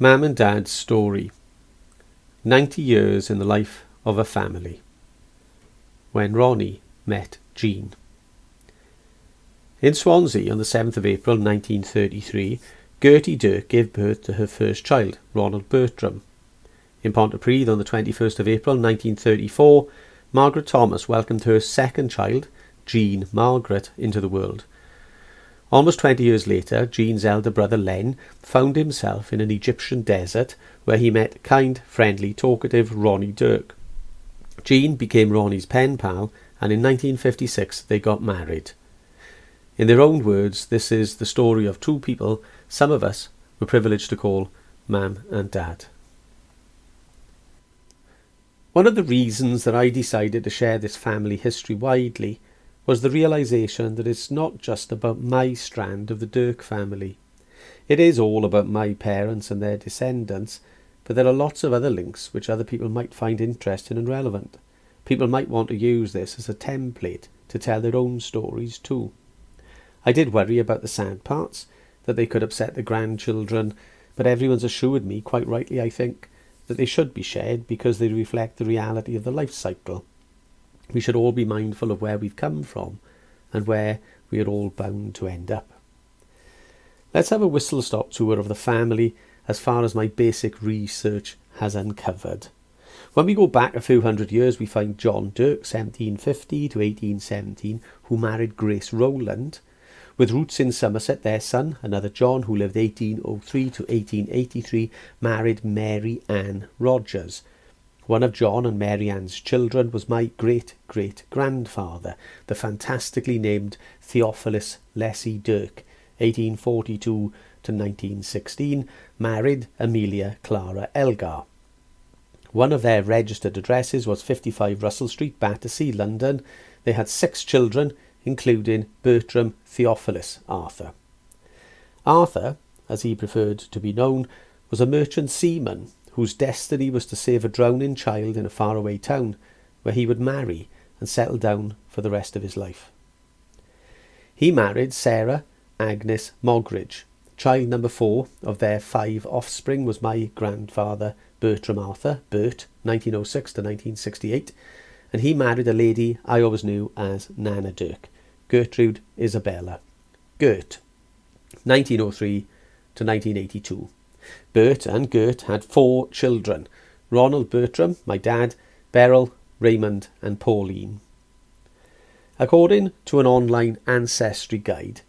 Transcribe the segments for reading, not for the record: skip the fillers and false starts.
Mum and Dad's story. 90 years in the life of a family. When Ronnie met Jean. In Swansea on the 7th of April 1933, Gertie Dirk gave birth to her first child, Ronald Bertram. In Pontypridd on the 21st of April 1934, Margaret Thomas welcomed her second child, Jean Margaret, into the world. Almost 20 years later, Jean's elder brother Len found himself in an Egyptian desert where he met kind, friendly, talkative Ronnie Dirk. Jean became Ronnie's pen pal, and in 1956 they got married. In their own words, this is the story of two people some of us were privileged to call Mum and Dad. One of the reasons that I decided to share this family history widely was the realisation that it's not just about my strand of the Dirk family. It is all about my parents and their descendants, but there are lots of other links which other people might find interesting and relevant. People might want to use this as a template to tell their own stories too. I did worry about the sad parts, that they could upset the grandchildren, but everyone's assured me, quite rightly I think, that they should be shared because they reflect the reality of the life cycle. We should all be mindful of where we've come from and where we are all bound to end up. Let's have a whistle-stop tour of the family as far as my basic research has uncovered. When we go back a few hundred years, we find John Dirk, 1750 to 1817, who married Grace Rowland. With roots in Somerset, their son, another John, who lived 1803 to 1883, married Mary Ann Rogers. One of John and Mary Ann's children was my great-great-grandfather, the fantastically named Theophilus Leslie Dirk, 1842 to 1916, married Amelia Clara Elgar. One of their registered addresses was 55 Russell Street, Battersea, London. They had 6 children, including Bertram Theophilus Arthur. Arthur, as he preferred to be known, was a merchant seaman whose destiny was to save a drowning child in a faraway town where he would marry and settle down for the rest of his life. He married Sarah Agnes Moggridge. Child number 4 of their 5 offspring was my grandfather Bertram Arthur, Bert, 1906 to 1968, and he married a lady I always knew as Nana Dirk, Gertrude Isabella, Gert, 1903 to 1982. Bert and Gert had 4 children, Ronald Bertram, my dad, Beryl, Raymond and Pauline. According to an online ancestry guide,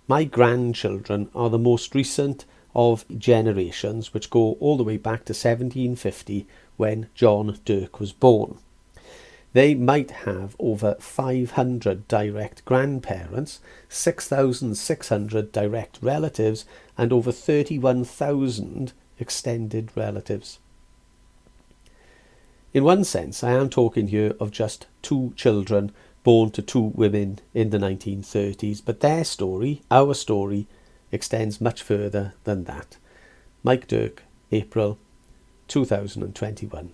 my grandchildren are the most recent of generations which go all the way back to 1750 when John Dirk was born. They might have over 500 direct grandparents, 6,600 direct relatives, and over 31,000 extended relatives. In one sense, I am talking here of just 2 children born to 2 women in the 1930s, but their story, our story, extends much further than that. Mike Dirk, April 2021.